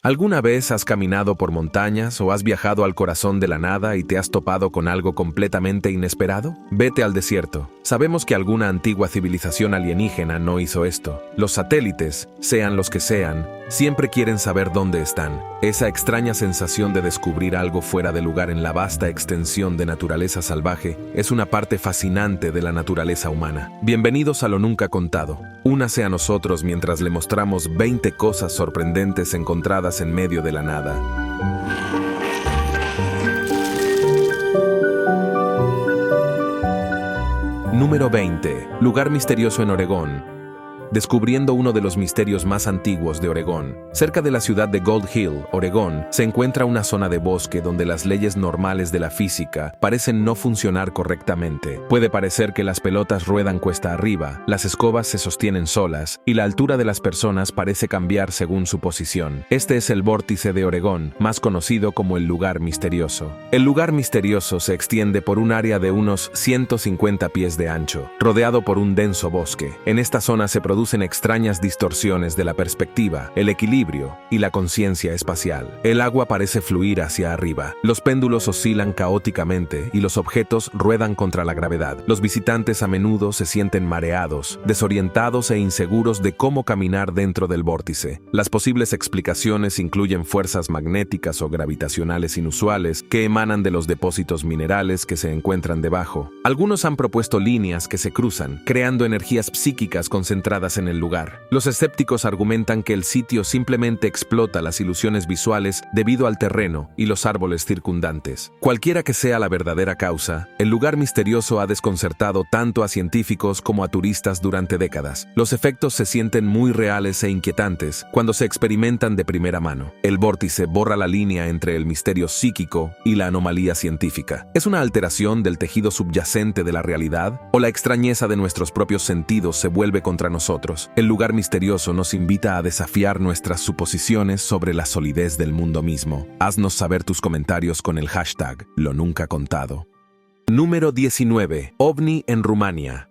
¿Alguna vez has caminado por montañas o has viajado al corazón de la nada y te has topado con algo completamente inesperado? Vete al desierto. Sabemos que alguna antigua civilización alienígena no hizo esto. Los satélites, sean los que sean, siempre quieren saber dónde están. Esa extraña sensación de descubrir algo fuera de lugar en la vasta extensión de naturaleza salvaje es una parte fascinante de la naturaleza humana. Bienvenidos a Lo Nunca Contado. Únase a nosotros mientras le mostramos 20 cosas sorprendentes encontradas en medio de la nada. Número 20. Lugar misterioso en Oregón. Descubriendo uno de los misterios más antiguos de Oregón. Cerca de la ciudad de Gold Hill, Oregón, se encuentra una zona de bosque donde las leyes normales de la física parecen no funcionar correctamente. Puede parecer que las pelotas ruedan cuesta arriba, las escobas se sostienen solas, y la altura de las personas parece cambiar según su posición. Este es el vórtice de Oregón, más conocido como el lugar misterioso. El lugar misterioso se extiende por un área de unos 150 pies de ancho, rodeado por un denso bosque. En esta zona se producen extrañas distorsiones de la perspectiva, el equilibrio y la conciencia espacial. El agua parece fluir hacia arriba, los péndulos oscilan caóticamente y los objetos ruedan contra la gravedad. Los visitantes a menudo se sienten mareados, desorientados e inseguros de cómo caminar dentro del vórtice. Las posibles explicaciones incluyen fuerzas magnéticas o gravitacionales inusuales que emanan de los depósitos minerales que se encuentran debajo. Algunos han propuesto líneas que se cruzan, creando energías psíquicas concentradas en el lugar. Los escépticos argumentan que el sitio simplemente explota las ilusiones visuales debido al terreno y los árboles circundantes. Cualquiera que sea la verdadera causa, el lugar misterioso ha desconcertado tanto a científicos como a turistas durante décadas. Los efectos se sienten muy reales e inquietantes cuando se experimentan de primera mano. El vórtice borra la línea entre el misterio psíquico y la anomalía científica. ¿Es una alteración del tejido subyacente de la realidad? ¿O la extrañeza de nuestros propios sentidos se vuelve contra nosotros? El lugar misterioso nos invita a desafiar nuestras suposiciones sobre la solidez del mundo mismo. Haznos saber tus comentarios con el hashtag Lo Nunca Contado. Número 19. OVNI en Rumania.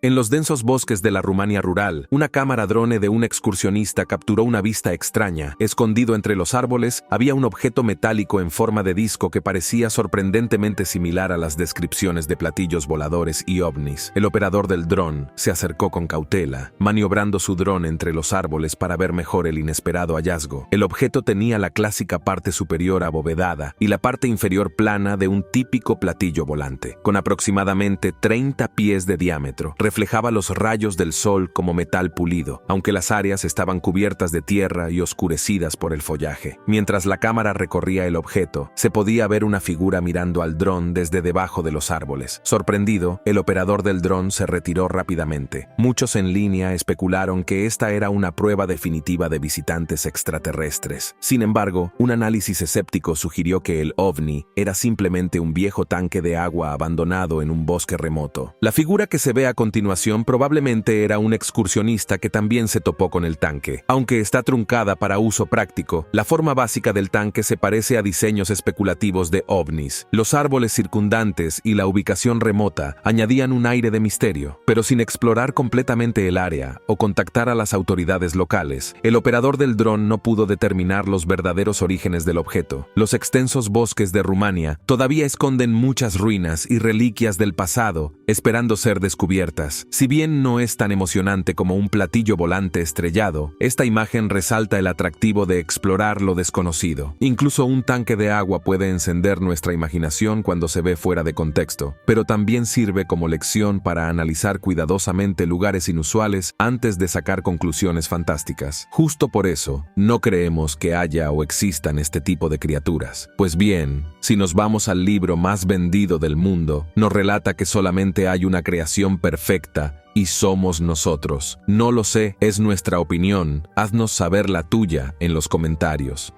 En los densos bosques de la Rumania rural, una cámara drone de un excursionista capturó una vista extraña. Escondido entre los árboles, había un objeto metálico en forma de disco que parecía sorprendentemente similar a las descripciones de platillos voladores y ovnis. El operador del dron se acercó con cautela, maniobrando su dron entre los árboles para ver mejor el inesperado hallazgo. El objeto tenía la clásica parte superior abovedada y la parte inferior plana de un típico platillo volante, con aproximadamente 30 pies de diámetro. Reflejaba los rayos del sol como metal pulido, aunque las áreas estaban cubiertas de tierra y oscurecidas por el follaje. Mientras la cámara recorría el objeto, se podía ver una figura mirando al dron desde debajo de los árboles. Sorprendido, el operador del dron se retiró rápidamente. Muchos en línea especularon que esta era una prueba definitiva de visitantes extraterrestres. Sin embargo, un análisis escéptico sugirió que el ovni era simplemente un viejo tanque de agua abandonado en un bosque remoto. La figura que se ve a continuación probablemente era un excursionista que también se topó con el tanque. Aunque está truncada para uso práctico, la forma básica del tanque se parece a diseños especulativos de ovnis. Los árboles circundantes y la ubicación remota añadían un aire de misterio, pero sin explorar completamente el área o contactar a las autoridades locales, el operador del dron no pudo determinar los verdaderos orígenes del objeto. Los extensos bosques de Rumania todavía esconden muchas ruinas y reliquias del pasado, esperando ser descubiertas. Si bien no es tan emocionante como un platillo volante estrellado, esta imagen resalta el atractivo de explorar lo desconocido. Incluso un tanque de agua puede encender nuestra imaginación cuando se ve fuera de contexto, pero también sirve como lección para analizar cuidadosamente lugares inusuales antes de sacar conclusiones fantásticas. Justo por eso, no creemos que haya o existan este tipo de criaturas. Pues bien, si nos vamos al libro más vendido del mundo, nos relata que solamente hay una creación perfecta y somos nosotros. No lo sé, es nuestra opinión. Haznos saber la tuya en los comentarios.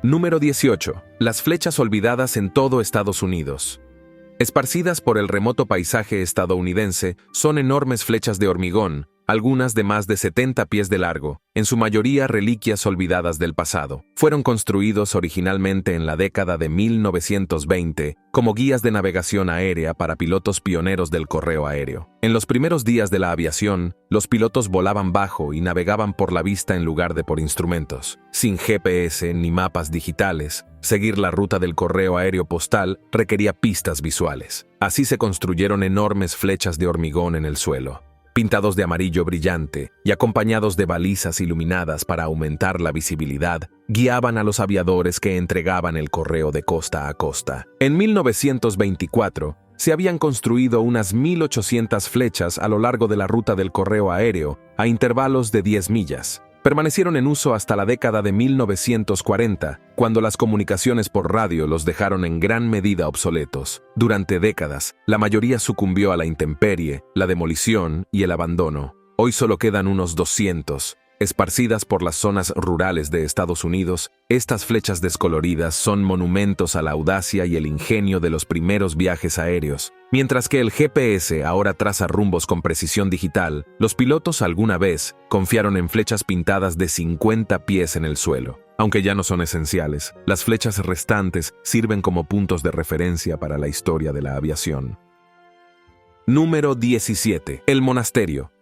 Número 18. Las flechas olvidadas en todo Estados Unidos. Esparcidas por el remoto paisaje estadounidense, son enormes flechas de hormigón, algunas de más de 70 pies de largo, en su mayoría reliquias olvidadas del pasado. Fueron construidos originalmente en la década de 1920 como guías de navegación aérea para pilotos pioneros del correo aéreo. En los primeros días de la aviación, los pilotos volaban bajo y navegaban por la vista en lugar de por instrumentos. Sin GPS ni mapas digitales, seguir la ruta del correo aéreo postal requería pistas visuales. Así se construyeron enormes flechas de hormigón en el suelo, pintados de amarillo brillante y acompañados de balizas iluminadas para aumentar la visibilidad, guiaban a los aviadores que entregaban el correo de costa a costa. En 1924, se habían construido unas 1.800 flechas a lo largo de la ruta del correo aéreo, a intervalos de 10 millas. Permanecieron en uso hasta la década de 1940, cuando las comunicaciones por radio los dejaron en gran medida obsoletos. Durante décadas, la mayoría sucumbió a la intemperie, la demolición y el abandono. Hoy solo quedan unos 200. Esparcidas por las zonas rurales de Estados Unidos, estas flechas descoloridas son monumentos a la audacia y el ingenio de los primeros viajes aéreos. Mientras que el GPS ahora traza rumbos con precisión digital, los pilotos alguna vez confiaron en flechas pintadas de 50 pies en el suelo. Aunque ya no son esenciales, las flechas restantes sirven como puntos de referencia para la historia de la aviación. Número 17. El monasterio.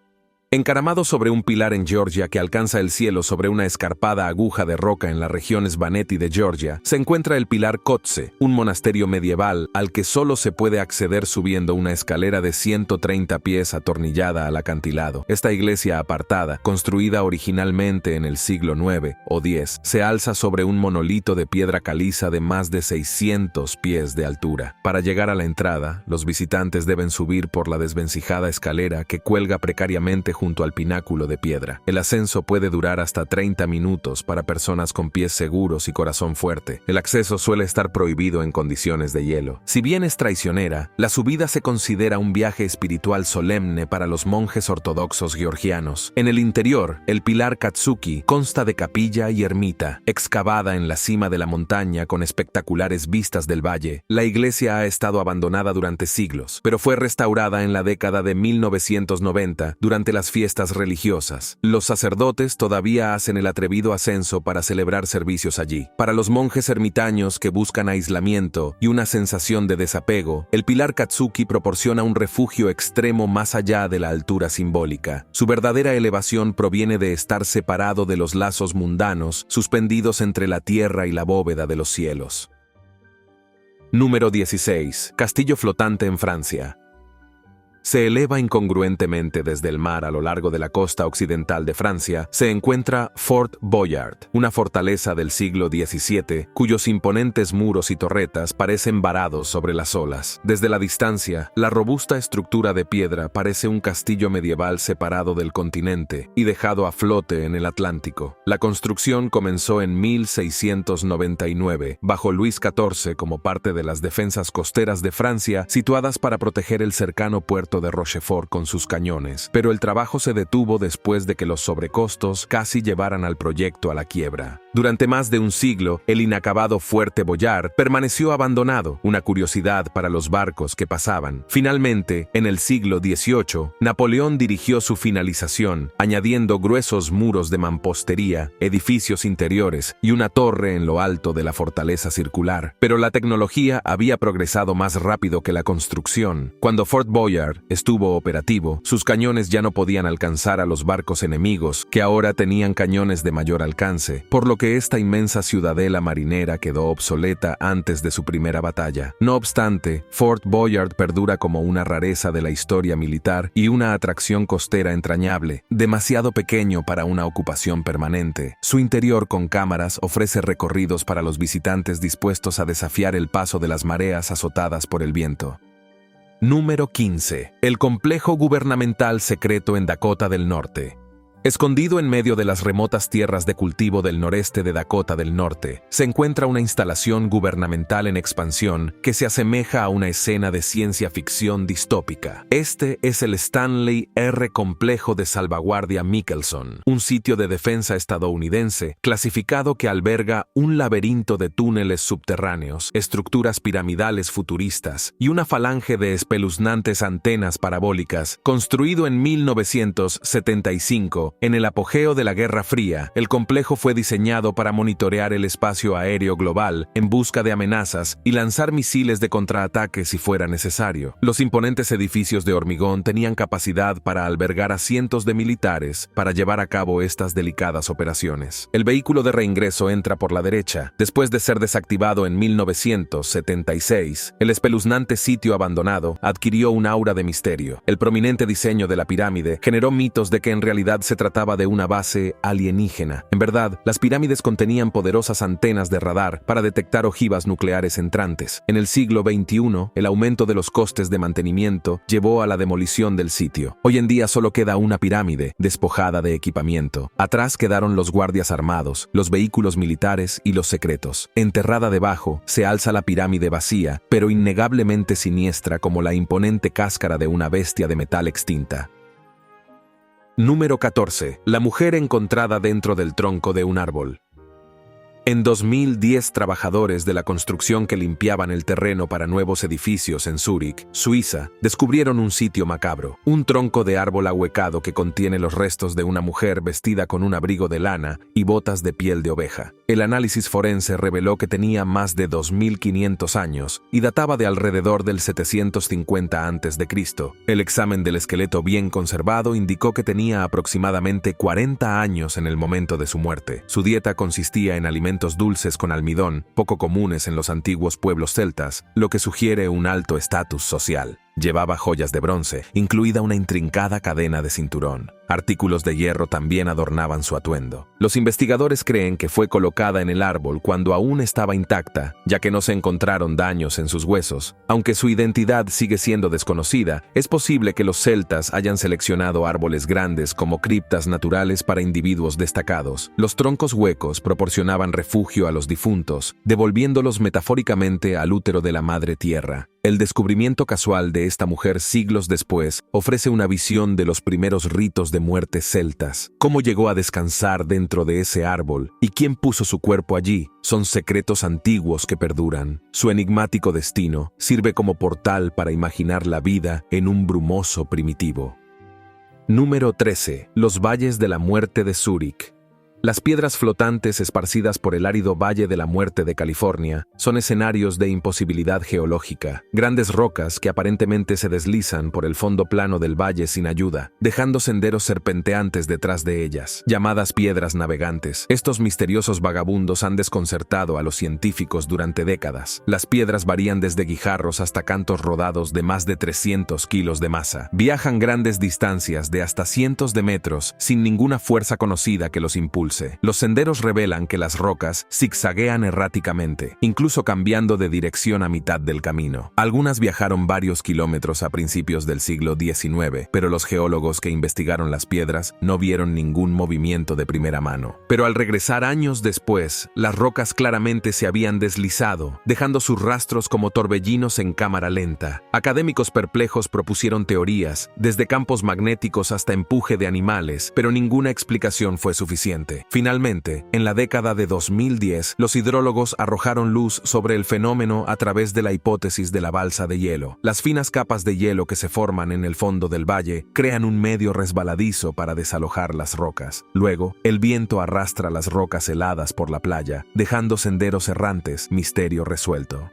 Encaramado sobre un pilar en Georgia que alcanza el cielo sobre una escarpada aguja de roca en las regiones Banetti de Georgia, se encuentra el pilar Kotze, un monasterio medieval al que solo se puede acceder subiendo una escalera de 130 pies atornillada al acantilado. Esta iglesia apartada, construida originalmente en el siglo IX o X, se alza sobre un monolito de piedra caliza de más de 600 pies de altura. Para llegar a la entrada, los visitantes deben subir por la desvencijada escalera que cuelga precariamente junto al pináculo de piedra. El ascenso puede durar hasta 30 minutos para personas con pies seguros y corazón fuerte. El acceso suele estar prohibido en condiciones de hielo. Si bien es traicionera, la subida se considera un viaje espiritual solemne para los monjes ortodoxos georgianos. En el interior, el pilar Katsuki consta de capilla y ermita, excavada en la cima de la montaña con espectaculares vistas del valle. La iglesia ha estado abandonada durante siglos, pero fue restaurada en la década de 1990 durante las fiestas religiosas. Los sacerdotes todavía hacen el atrevido ascenso para celebrar servicios allí. Para los monjes ermitaños que buscan aislamiento y una sensación de desapego, el pilar Katsuki proporciona un refugio extremo más allá de la altura simbólica. Su verdadera elevación proviene de estar separado de los lazos mundanos, suspendidos entre la tierra y la bóveda de los cielos. Número 16. Castillo flotante en Francia. Se eleva incongruentemente desde el mar a lo largo de la costa occidental de Francia, se encuentra Fort Boyard, una fortaleza del siglo XVII, cuyos imponentes muros y torretas parecen varados sobre las olas. Desde la distancia, la robusta estructura de piedra parece un castillo medieval separado del continente y dejado a flote en el Atlántico. La construcción comenzó en 1699, bajo Luis XIV como parte de las defensas costeras de Francia, situadas para proteger el cercano puerto de Rochefort con sus cañones, pero el trabajo se detuvo después de que los sobrecostos casi llevaran al proyecto a la quiebra. Durante más de un siglo, el inacabado Fuerte Boyard permaneció abandonado, una curiosidad para los barcos que pasaban. Finalmente, en el siglo XVIII, Napoleón dirigió su finalización, añadiendo gruesos muros de mampostería, edificios interiores y una torre en lo alto de la fortaleza circular. Pero la tecnología había progresado más rápido que la construcción. Cuando Fort Boyard estuvo operativo, sus cañones ya no podían alcanzar a los barcos enemigos, que ahora tenían cañones de mayor alcance, por lo que esta inmensa ciudadela marinera quedó obsoleta antes de su primera batalla. No obstante, Fort Boyard perdura como una rareza de la historia militar y una atracción costera entrañable, demasiado pequeño para una ocupación permanente. Su interior con cámaras ofrece recorridos para los visitantes dispuestos a desafiar el paso de las mareas azotadas por el viento. Número 15. El complejo gubernamental secreto en Dakota del Norte. Escondido en medio de las remotas tierras de cultivo del noreste de Dakota del Norte, se encuentra una instalación gubernamental en expansión que se asemeja a una escena de ciencia ficción distópica. Este es el Stanley R. Complejo de Salvaguardia Michelson, un sitio de defensa estadounidense clasificado que alberga un laberinto de túneles subterráneos, estructuras piramidales futuristas y una falange de espeluznantes antenas parabólicas. Construido en 1975, en el apogeo de la Guerra Fría, el complejo fue diseñado para monitorear el espacio aéreo global en busca de amenazas y lanzar misiles de contraataque si fuera necesario. Los imponentes edificios de hormigón tenían capacidad para albergar a cientos de militares para llevar a cabo estas delicadas operaciones. El vehículo de reingreso entra por la derecha. Después de ser desactivado en 1976, el espeluznante sitio abandonado adquirió un aura de misterio. El prominente diseño de la pirámide generó mitos de que en realidad se trataba de una base alienígena. En verdad, las pirámides contenían poderosas antenas de radar para detectar ojivas nucleares entrantes. En el siglo XXI, el aumento de los costes de mantenimiento llevó a la demolición del sitio. Hoy en día solo queda una pirámide, despojada de equipamiento. Atrás quedaron los guardias armados, los vehículos militares y los secretos. Enterrada debajo, se alza la pirámide vacía, pero innegablemente siniestra como la imponente cáscara de una bestia de metal extinta. Número 14. La mujer encontrada dentro del tronco de un árbol. En 2010, trabajadores de la construcción que limpiaban el terreno para nuevos edificios en Zúrich, Suiza, descubrieron un sitio macabro, un tronco de árbol ahuecado que contiene los restos de una mujer vestida con un abrigo de lana y botas de piel de oveja. El análisis forense reveló que tenía más de 2500 años y databa de alrededor del 750 a.C. El examen del esqueleto bien conservado indicó que tenía aproximadamente 40 años en el momento de su muerte. Su dieta consistía en alimentos dulces con almidón, poco comunes en los antiguos pueblos celtas, lo que sugiere un alto estatus social. Llevaba joyas de bronce, incluida una intrincada cadena de cinturón. Artículos de hierro también adornaban su atuendo. Los investigadores creen que fue colocada en el árbol cuando aún estaba intacta, ya que no se encontraron daños en sus huesos. Aunque su identidad sigue siendo desconocida, es posible que los celtas hayan seleccionado árboles grandes como criptas naturales para individuos destacados. Los troncos huecos proporcionaban refugio a los difuntos, devolviéndolos metafóricamente al útero de la madre tierra. El descubrimiento casual de esta mujer siglos después ofrece una visión de los primeros ritos de muerte celtas. Cómo llegó a descansar dentro de ese árbol y quién puso su cuerpo allí son secretos antiguos que perduran. Su enigmático destino sirve como portal para imaginar la vida en un brumoso primitivo. Número 13. Los valles de la muerte de Zúrich. Las piedras flotantes esparcidas por el árido Valle de la Muerte de California son escenarios de imposibilidad geológica, grandes rocas que aparentemente se deslizan por el fondo plano del valle sin ayuda, dejando senderos serpenteantes detrás de ellas, llamadas piedras navegantes. Estos misteriosos vagabundos han desconcertado a los científicos durante décadas. Las piedras varían desde guijarros hasta cantos rodados de más de 300 kilos de masa. Viajan grandes distancias de hasta cientos de metros sin ninguna fuerza conocida que los impulse. Los senderos revelan que las rocas zigzaguean erráticamente, incluso cambiando de dirección a mitad del camino. Algunas viajaron varios kilómetros a principios del siglo XIX, pero los geólogos que investigaron las piedras no vieron ningún movimiento de primera mano. Pero al regresar años después, las rocas claramente se habían deslizado, dejando sus rastros como torbellinos en cámara lenta. Académicos perplejos propusieron teorías, desde campos magnéticos hasta empuje de animales, pero ninguna explicación fue suficiente. Finalmente, en la década de 2010, los hidrólogos arrojaron luz sobre el fenómeno a través de la hipótesis de la balsa de hielo. Las finas capas de hielo que se forman en el fondo del valle crean un medio resbaladizo para desalojar las rocas. Luego, el viento arrastra las rocas heladas por la playa, dejando senderos errantes, misterio resuelto.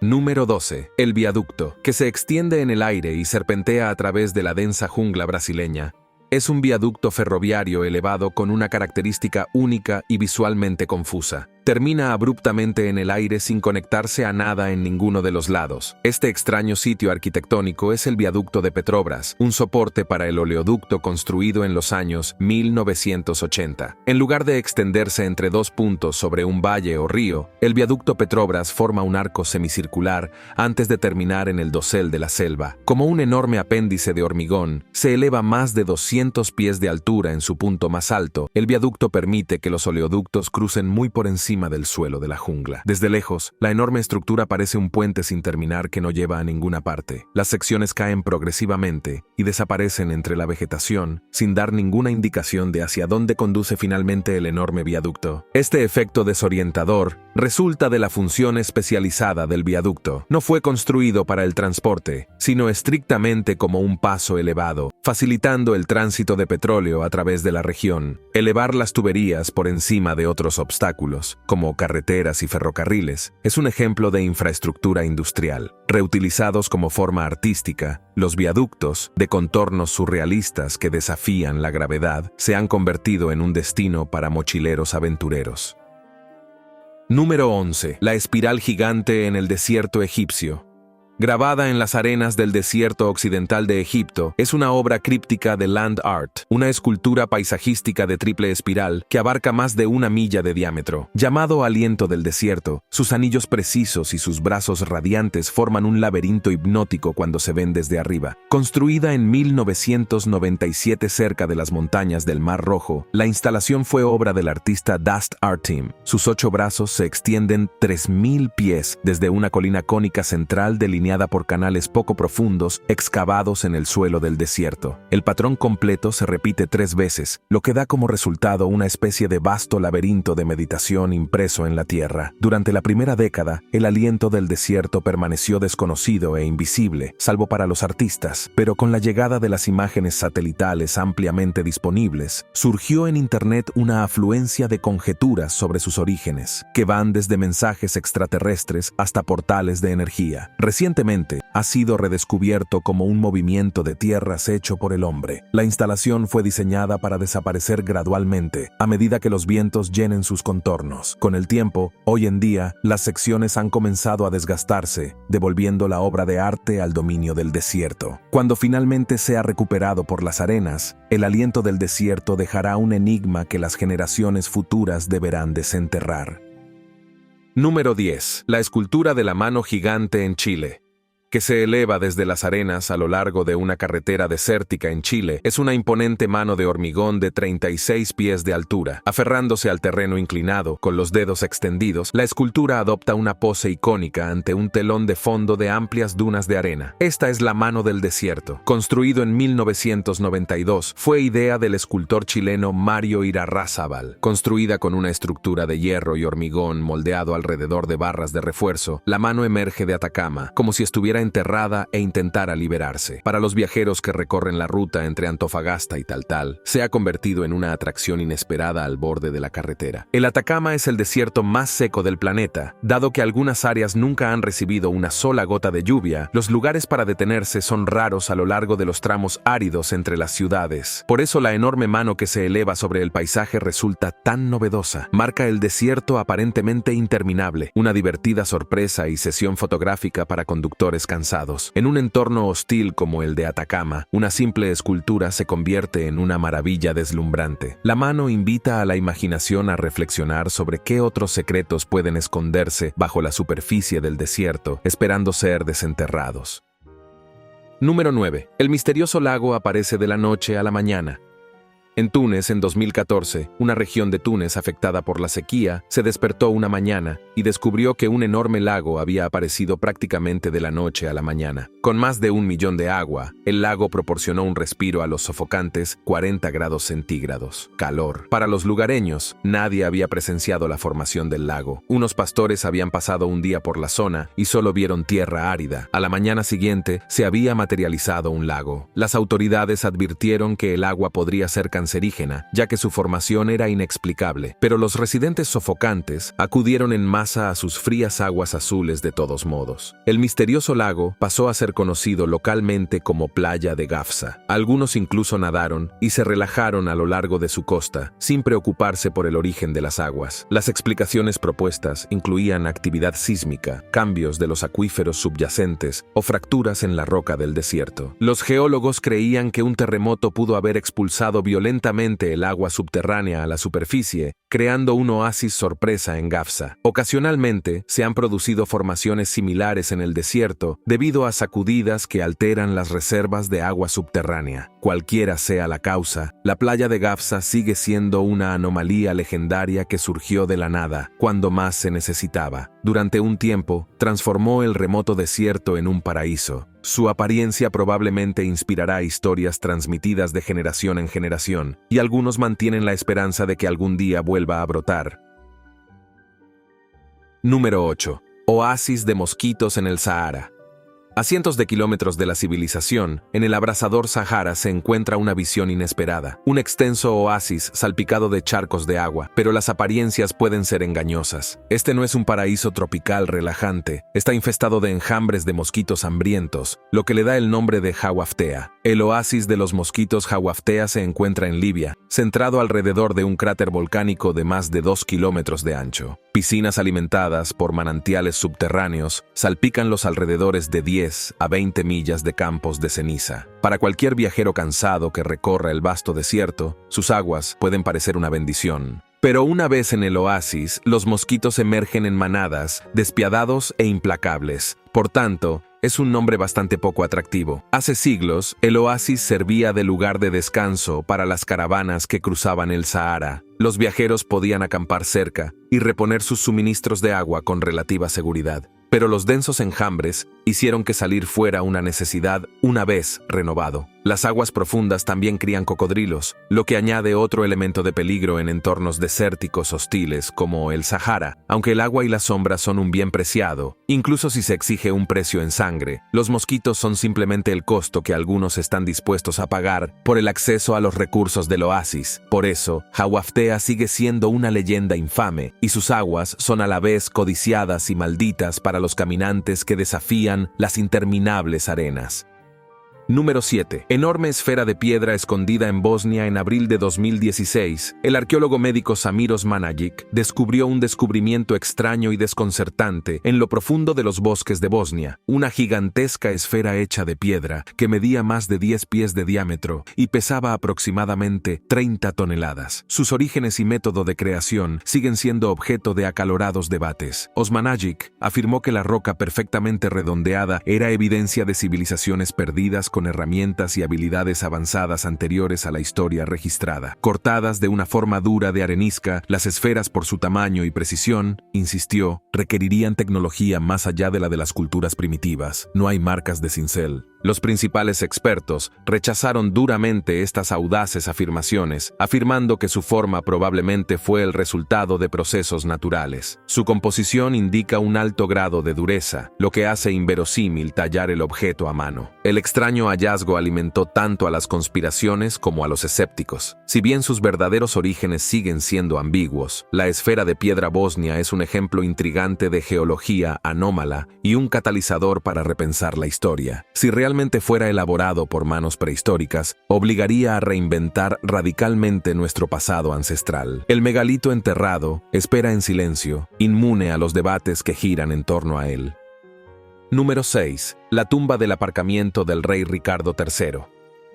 Número 12. El viaducto, que se extiende en el aire y serpentea a través de la densa jungla brasileña. Es un viaducto ferroviario elevado con una característica única y visualmente confusa. termina abruptamente en el aire sin conectarse a nada en ninguno de los lados. Este extraño sitio arquitectónico es el viaducto de Petrobras, un soporte para el oleoducto construido en los años 1980. En lugar de extenderse entre dos puntos sobre un valle o río, el viaducto Petrobras forma un arco semicircular antes de terminar en el dosel de la selva. Como un enorme apéndice de hormigón, se eleva más de 200 pies de altura en su punto más alto. El viaducto permite que los oleoductos crucen muy por encima del suelo de la jungla. Desde lejos, la enorme estructura parece un puente sin terminar que no lleva a ninguna parte. Las secciones caen progresivamente y desaparecen entre la vegetación, sin dar ninguna indicación de hacia dónde conduce finalmente el enorme viaducto. Este efecto desorientador resulta de la función especializada del viaducto. No fue construido para el transporte, sino estrictamente como un paso elevado, facilitando el tránsito de petróleo a través de la región. Elevar las tuberías por encima de otros obstáculos, como carreteras y ferrocarriles, es un ejemplo de infraestructura industrial. Reutilizados como forma artística, los viaductos, de contornos surrealistas que desafían la gravedad, se han convertido en un destino para mochileros aventureros. Número 11. La espiral gigante en el desierto egipcio. Grabada en las arenas del desierto occidental de Egipto, es una obra críptica de land art, una escultura paisajística de triple espiral que abarca más de 1 milla de diámetro. Llamado aliento del desierto, sus anillos precisos y sus brazos radiantes forman un laberinto hipnótico cuando se ven desde arriba. Construida en 1997 cerca de las montañas del Mar Rojo, la instalación fue obra del artista Dust Art Team. Sus 8 brazos se extienden 3.000 pies desde una colina cónica central delineada por canales poco profundos excavados en el suelo del desierto. El patrón completo se repite 3 veces, lo que da como resultado una especie de vasto laberinto de meditación impreso en la tierra. Durante la primera década, el aliento del desierto permaneció desconocido e invisible, salvo para los artistas, pero con la llegada de las imágenes satelitales ampliamente disponibles, surgió en Internet una afluencia de conjeturas sobre sus orígenes, que van desde mensajes extraterrestres hasta portales de energía. Recientemente ha sido redescubierto como un movimiento de tierras hecho por el hombre. La instalación fue diseñada para desaparecer gradualmente, a medida que los vientos llenen sus contornos. Con el tiempo, hoy en día, las secciones han comenzado a desgastarse, devolviendo la obra de arte al dominio del desierto. Cuando finalmente sea recuperado por las arenas, el aliento del desierto dejará un enigma que las generaciones futuras deberán desenterrar. Número 10. La escultura de la mano gigante en Chile. Que se eleva desde las arenas a lo largo de una carretera desértica en Chile, es una imponente mano de hormigón de 36 pies de altura. Aferrándose al terreno inclinado, con los dedos extendidos, la escultura adopta una pose icónica ante un telón de fondo de amplias dunas de arena. Esta es la mano del desierto. Construido en 1992, fue idea del escultor chileno Mario Irarrázaval. Construida con una estructura de hierro y hormigón moldeado alrededor de barras de refuerzo, la mano emerge de Atacama, como si estuviera enterrada e intentara liberarse. Para los viajeros que recorren la ruta entre Antofagasta y Taltal, se ha convertido en una atracción inesperada al borde de la carretera. El Atacama es el desierto más seco del planeta. Dado que algunas áreas nunca han recibido una sola gota de lluvia, los lugares para detenerse son raros a lo largo de los tramos áridos entre las ciudades. Por eso la enorme mano que se eleva sobre el paisaje resulta tan novedosa. Marca el desierto aparentemente interminable, una divertida sorpresa y sesión fotográfica para conductores cansados. En un entorno hostil como el de Atacama, una simple escultura se convierte en una maravilla deslumbrante. La mano invita a la imaginación a reflexionar sobre qué otros secretos pueden esconderse bajo la superficie del desierto, esperando ser desenterrados. Número 9. El misterioso lago aparece de la noche a la mañana. En Túnez, en 2014, una región de Túnez afectada por la sequía se despertó una mañana y descubrió que un enorme lago había aparecido prácticamente de la noche a la mañana. Con más de 1 millón de agua, el lago proporcionó un respiro a los sofocantes 40 grados centígrados. Calor. Para los lugareños, nadie había presenciado la formación del lago. Unos pastores habían pasado un día por la zona y solo vieron tierra árida. A la mañana siguiente, se había materializado un lago. Las autoridades advirtieron que el agua podría ser cancelada cancerígena, ya que su formación era inexplicable, pero los residentes sofocantes acudieron en masa a sus frías aguas azules de todos modos. El misterioso lago pasó a ser conocido localmente como Playa de Gafsa. Algunos incluso nadaron y se relajaron a lo largo de su costa, sin preocuparse por el origen de las aguas. Las explicaciones propuestas incluían actividad sísmica, cambios de los acuíferos subyacentes o fracturas en la roca del desierto. Los geólogos creían que un terremoto pudo haber expulsado violentamente el agua subterránea a la superficie, creando un oasis sorpresa en Gafsa. Ocasionalmente se han producido formaciones similares en el desierto debido a sacudidas que alteran las reservas de agua subterránea. Cualquiera sea la causa, la playa de Gafsa sigue siendo una anomalía legendaria que surgió de la nada, cuando más se necesitaba. Durante un tiempo, transformó el remoto desierto en un paraíso. Su apariencia probablemente inspirará historias transmitidas de generación en generación, y algunos mantienen la esperanza de que algún día vuelva a brotar. Número 8. Oasis de mosquitos en el Sahara. A cientos de kilómetros de la civilización, en el abrasador Sahara se encuentra una visión inesperada, un extenso oasis salpicado de charcos de agua, pero las apariencias pueden ser engañosas. Este no es un paraíso tropical relajante, está infestado de enjambres de mosquitos hambrientos, lo que le da el nombre de Jawaftea. El oasis de los mosquitos Jawaftea se encuentra en Libia, centrado alrededor de un cráter volcánico de más de 2 kilómetros de ancho. Piscinas alimentadas por manantiales subterráneos salpican los alrededores de 10 a 20 millas de campos de ceniza. Para cualquier viajero cansado que recorra el vasto desierto, sus aguas pueden parecer una bendición. Pero una vez en el oasis, los mosquitos emergen en manadas, despiadados e implacables. Por tanto, es un nombre bastante poco atractivo. Hace siglos, el oasis servía de lugar de descanso para las caravanas que cruzaban el Sahara. Los viajeros podían acampar cerca y reponer sus suministros de agua con relativa seguridad. Pero los densos enjambres hicieron que salir fuera una necesidad una vez renovado. Las aguas profundas también crían cocodrilos, lo que añade otro elemento de peligro en entornos desérticos hostiles como el Sahara. Aunque el agua y la sombra son un bien preciado, incluso si se exige un precio en sangre, los mosquitos son simplemente el costo que algunos están dispuestos a pagar por el acceso a los recursos del oasis. Por eso, Jawaftea sigue siendo una leyenda infame, y sus aguas son a la vez codiciadas y malditas para los caminantes que desafían las interminables arenas. Número 7. Enorme esfera de piedra escondida en Bosnia en abril de 2016. El arqueólogo médico Samir Osmanagic descubrió un descubrimiento extraño y desconcertante en lo profundo de los bosques de Bosnia. Una gigantesca esfera hecha de piedra que medía más de 10 pies de diámetro y pesaba aproximadamente 30 toneladas. Sus orígenes y método de creación siguen siendo objeto de acalorados debates. Osmanagic afirmó que la roca perfectamente redondeada era evidencia de civilizaciones perdidas con herramientas y habilidades avanzadas anteriores a la historia registrada. Cortadas de una forma dura de arenisca, las esferas por su tamaño y precisión, insistió, requerirían tecnología más allá de la de las culturas primitivas. No hay marcas de cincel. Los principales expertos rechazaron duramente estas audaces afirmaciones, afirmando que su forma probablemente fue el resultado de procesos naturales. Su composición indica un alto grado de dureza, lo que hace inverosímil tallar el objeto a mano. El extraño hallazgo alimentó tanto a las conspiraciones como a los escépticos. Si bien sus verdaderos orígenes siguen siendo ambiguos, la esfera de piedra bosnia es un ejemplo intrigante de geología anómala y un catalizador para repensar la historia. Si realmente fuera elaborado por manos prehistóricas, obligaría a reinventar radicalmente nuestro pasado ancestral. El megalito enterrado espera en silencio, inmune a los debates que giran en torno a él. Número 6. La tumba del aparcamiento del rey Ricardo III.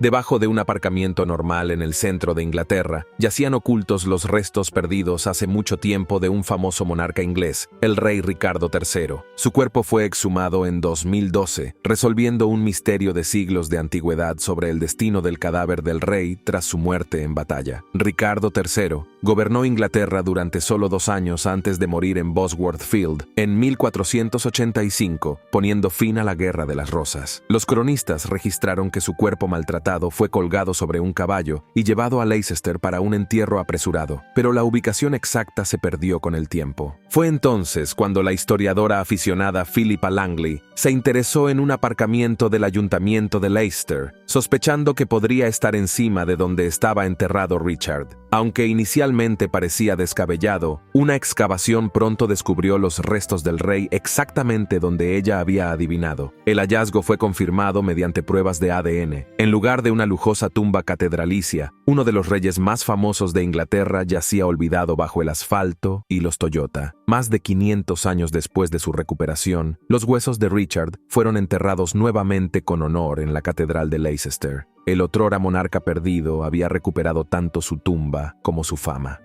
Debajo de un aparcamiento normal en el centro de Inglaterra, yacían ocultos los restos perdidos hace mucho tiempo de un famoso monarca inglés, el rey Ricardo III. Su cuerpo fue exhumado en 2012, resolviendo un misterio de siglos de antigüedad sobre el destino del cadáver del rey tras su muerte en batalla. Ricardo III gobernó Inglaterra durante solo 2 años antes de morir en Bosworth Field, en 1485, poniendo fin a la Guerra de las Rosas. Los cronistas registraron que su cuerpo maltratado matado, fue colgado sobre un caballo y llevado a Leicester para un entierro apresurado, pero la ubicación exacta se perdió con el tiempo. Fue entonces cuando la historiadora aficionada Philippa Langley se interesó en un aparcamiento del ayuntamiento de Leicester, sospechando que podría estar encima de donde estaba enterrado Richard. Aunque inicialmente parecía descabellado, una excavación pronto descubrió los restos del rey exactamente donde ella había adivinado. El hallazgo fue confirmado mediante pruebas de ADN. En lugar de una lujosa tumba catedralicia, uno de los reyes más famosos de Inglaterra yacía olvidado bajo el asfalto y los Toyota. Más de 500 años después de su recuperación, los huesos de Richard fueron enterrados nuevamente con honor en la Catedral de Leicester. El otrora monarca perdido había recuperado tanto su tumba como su fama.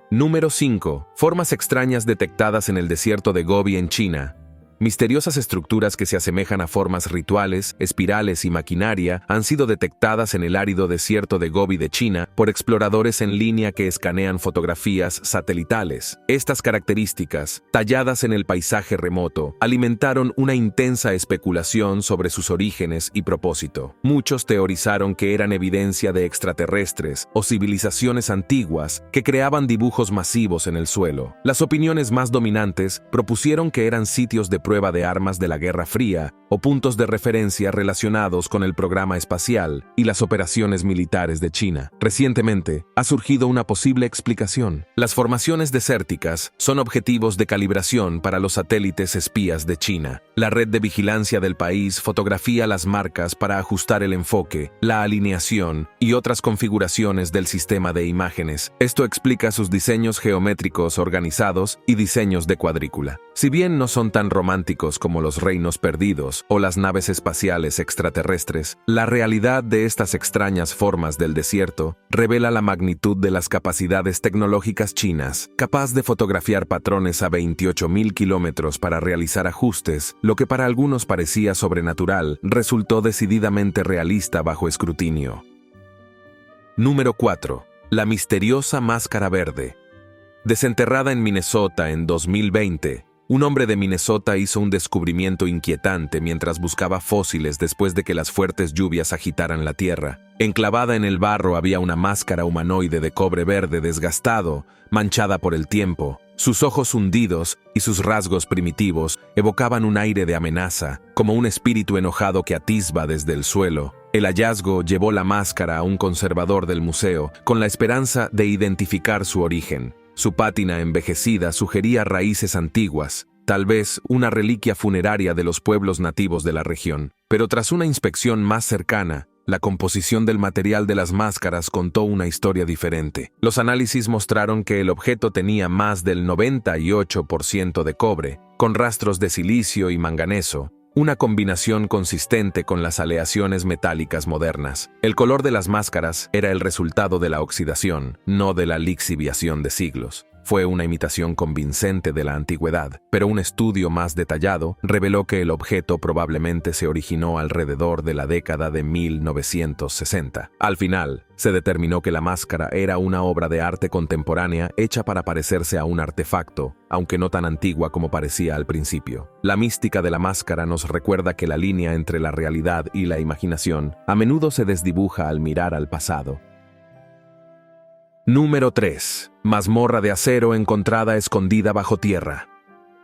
Número 5. Formas extrañas detectadas en el desierto de Gobi en China. Misteriosas estructuras que se asemejan a formas rituales, espirales y maquinaria han sido detectadas en el árido desierto de Gobi de China por exploradores en línea que escanean fotografías satelitales. Estas características, talladas en el paisaje remoto, alimentaron una intensa especulación sobre sus orígenes y propósito. Muchos teorizaron que eran evidencia de extraterrestres o civilizaciones antiguas que creaban dibujos masivos en el suelo. Las opiniones más dominantes propusieron que eran sitios de prueba de armas de la Guerra Fría o puntos de referencia relacionados con el programa espacial y las operaciones militares de China. Recientemente, ha surgido una posible explicación. Las formaciones desérticas son objetivos de calibración para los satélites espías de China. La red de vigilancia del país fotografía las marcas para ajustar el enfoque, la alineación y otras configuraciones del sistema de imágenes. Esto explica sus diseños geométricos organizados y diseños de cuadrícula. Si bien no son tan románticos como los reinos perdidos o las naves espaciales extraterrestres, la realidad de estas extrañas formas del desierto revela la magnitud de las capacidades tecnológicas chinas, capaz de fotografiar patrones a 28.000 kilómetros para realizar ajustes. Lo que para algunos parecía sobrenatural resultó decididamente realista bajo escrutinio. Número 4. La misteriosa máscara verde. Desenterrada en Minnesota en 2020, un hombre de Minnesota hizo un descubrimiento inquietante mientras buscaba fósiles después de que las fuertes lluvias agitaran la tierra. Enclavada en el barro había una máscara humanoide de cobre verde desgastado, manchada por el tiempo. Sus ojos hundidos y sus rasgos primitivos evocaban un aire de amenaza, como un espíritu enojado que atisba desde el suelo. El hallazgo llevó la máscara a un conservador del museo, con la esperanza de identificar su origen. Su pátina envejecida sugería raíces antiguas, tal vez una reliquia funeraria de los pueblos nativos de la región. Pero tras una inspección más cercana, la composición del material de las máscaras contó una historia diferente. Los análisis mostraron que el objeto tenía más del 98% de cobre, con rastros de silicio y manganeso, una combinación consistente con las aleaciones metálicas modernas. El color de las máscaras era el resultado de la oxidación, no de la lixiviación de siglos. Fue una imitación convincente de la antigüedad, pero un estudio más detallado reveló que el objeto probablemente se originó alrededor de la década de 1960. Al final, se determinó que la máscara era una obra de arte contemporánea hecha para parecerse a un artefacto, aunque no tan antigua como parecía al principio. La mística de la máscara nos recuerda que la línea entre la realidad y la imaginación a menudo se desdibuja al mirar al pasado. Número 3. Mazmorra de acero encontrada escondida bajo tierra.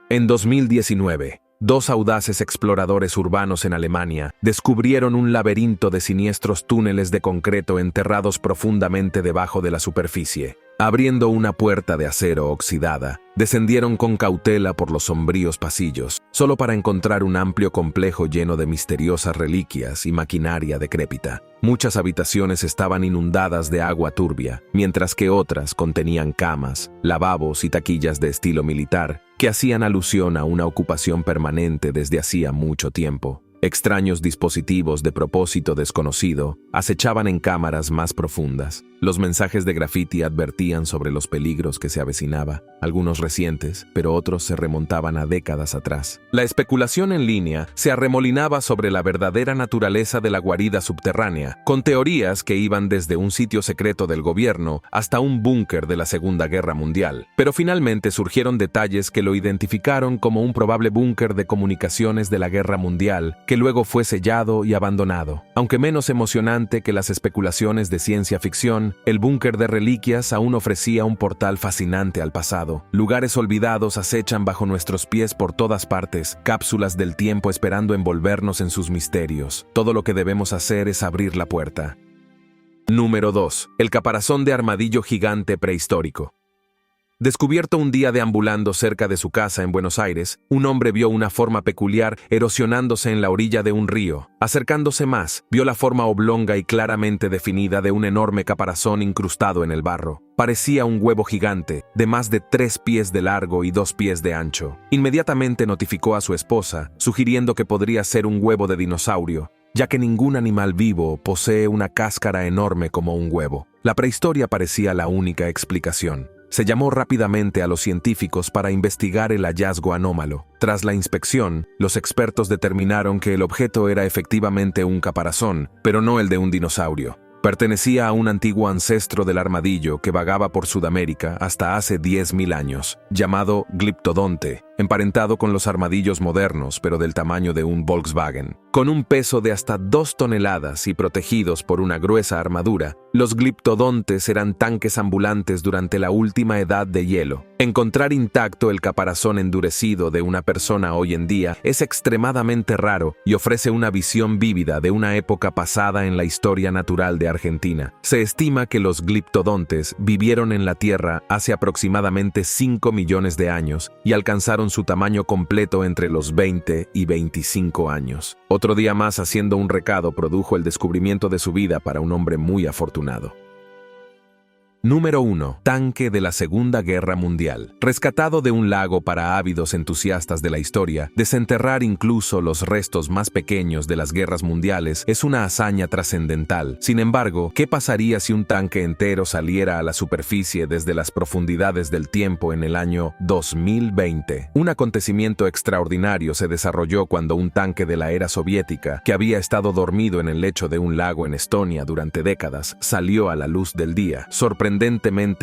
En 2019, dos audaces exploradores urbanos en Alemania descubrieron un laberinto de siniestros túneles de concreto enterrados profundamente debajo de la superficie. Abriendo una puerta de acero oxidada, descendieron con cautela por los sombríos pasillos, solo para encontrar un amplio complejo lleno de misteriosas reliquias y maquinaria decrépita. Muchas habitaciones estaban inundadas de agua turbia, mientras que otras contenían camas, lavabos y taquillas de estilo militar, que hacían alusión a una ocupación permanente desde hacía mucho tiempo. Extraños dispositivos de propósito desconocido acechaban en cámaras más profundas. Los mensajes de grafiti advertían sobre los peligros que se avecinaba, algunos recientes, pero otros se remontaban a décadas atrás. La especulación en línea se arremolinaba sobre la verdadera naturaleza de la guarida subterránea, con teorías que iban desde un sitio secreto del gobierno hasta un búnker de la Segunda Guerra Mundial. Pero finalmente surgieron detalles que lo identificaron como un probable búnker de comunicaciones de la Guerra Mundial, que que luego fue sellado y abandonado. Aunque menos emocionante que las especulaciones de ciencia ficción, el búnker de reliquias aún ofrecía un portal fascinante al pasado. Lugares olvidados acechan bajo nuestros pies por todas partes, cápsulas del tiempo esperando envolvernos en sus misterios. Todo lo que debemos hacer es abrir la puerta. Número 2. El caparazón de armadillo gigante prehistórico. Descubierto un día deambulando cerca de su casa en Buenos Aires, un hombre vio una forma peculiar erosionándose en la orilla de un río. Acercándose más, vio la forma oblonga y claramente definida de un enorme caparazón incrustado en el barro. Parecía un huevo gigante, de más de 3 pies de largo y 2 pies de ancho. Inmediatamente notificó a su esposa, sugiriendo que podría ser un huevo de dinosaurio, ya que ningún animal vivo posee una cáscara enorme como un huevo. La prehistoria parecía la única explicación. Se llamó rápidamente a los científicos para investigar el hallazgo anómalo. Tras la inspección, los expertos determinaron que el objeto era efectivamente un caparazón, pero no el de un dinosaurio. Pertenecía a un antiguo ancestro del armadillo que vagaba por Sudamérica hasta hace 10.000 años, llamado Glyptodonte, emparentado con los armadillos modernos, pero del tamaño de un Volkswagen. Con un peso de hasta 2 toneladas y protegidos por una gruesa armadura, los gliptodontes eran tanques ambulantes durante la última edad de hielo. Encontrar intacto el caparazón endurecido de una persona hoy en día es extremadamente raro y ofrece una visión vívida de una época pasada en la historia natural de Argentina. Se estima que los gliptodontes vivieron en la Tierra hace aproximadamente 5 millones de años y alcanzaron su tamaño completo entre los 20 y 25 años. Otro día más haciendo un recado produjo el descubrimiento de su vida para un hombre muy afortunado. Número 1. Tanque de la Segunda Guerra Mundial. Rescatado de un lago para ávidos entusiastas de la historia, desenterrar incluso los restos más pequeños de las guerras mundiales es una hazaña trascendental. Sin embargo, ¿qué pasaría si un tanque entero saliera a la superficie desde las profundidades del tiempo en el año 2020? Un acontecimiento extraordinario se desarrolló cuando un tanque de la era soviética, que había estado dormido en el lecho de un lago en Estonia durante décadas, salió a la luz del día. Sorprendentemente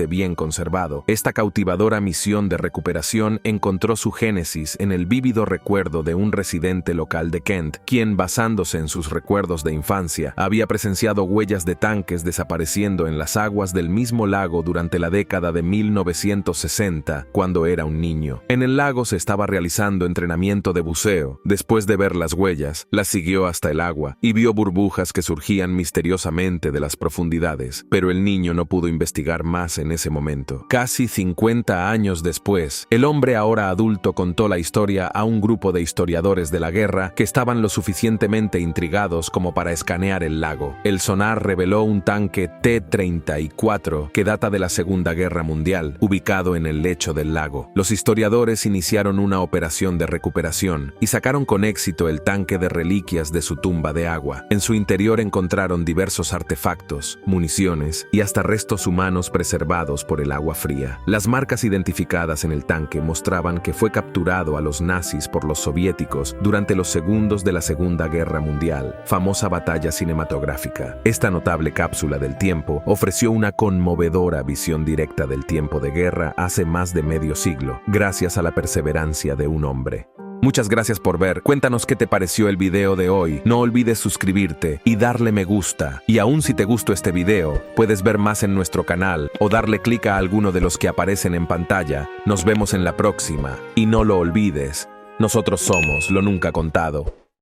bien conservado, esta cautivadora misión de recuperación encontró su génesis en el vívido recuerdo de un residente local de Kent, quien, basándose en sus recuerdos de infancia, había presenciado huellas de tanques desapareciendo en las aguas del mismo lago durante la década de 1960, cuando era un niño. En el lago se estaba realizando entrenamiento de buceo. Después de ver las huellas, las siguió hasta el agua y vio burbujas que surgían misteriosamente de las profundidades, pero el niño no pudo investigar más en ese momento. Casi 50 años después, el hombre ahora adulto contó la historia a un grupo de historiadores de la guerra que estaban lo suficientemente intrigados como para escanear el lago. El sonar reveló un tanque T-34 que data de la Segunda Guerra Mundial, ubicado en el lecho del lago. Los historiadores iniciaron una operación de recuperación y sacaron con éxito el tanque de reliquias de su tumba de agua. En su interior encontraron diversos artefactos, municiones y hasta restos humanos preservados por el agua fría. Las marcas identificadas en el tanque mostraban que fue capturado a los nazis por los soviéticos durante los segundos de la Segunda Guerra Mundial, famosa batalla cinematográfica. Esta notable cápsula del tiempo ofreció una conmovedora visión directa del tiempo de guerra hace más de medio siglo, gracias a la perseverancia de un hombre. Muchas gracias por ver. Cuéntanos qué te pareció el video de hoy. No olvides suscribirte y darle me gusta. Y aún si te gustó este video, puedes ver más en nuestro canal o darle clic a alguno de los que aparecen en pantalla. Nos vemos en la próxima. Y no lo olvides, nosotros somos lo nunca contado.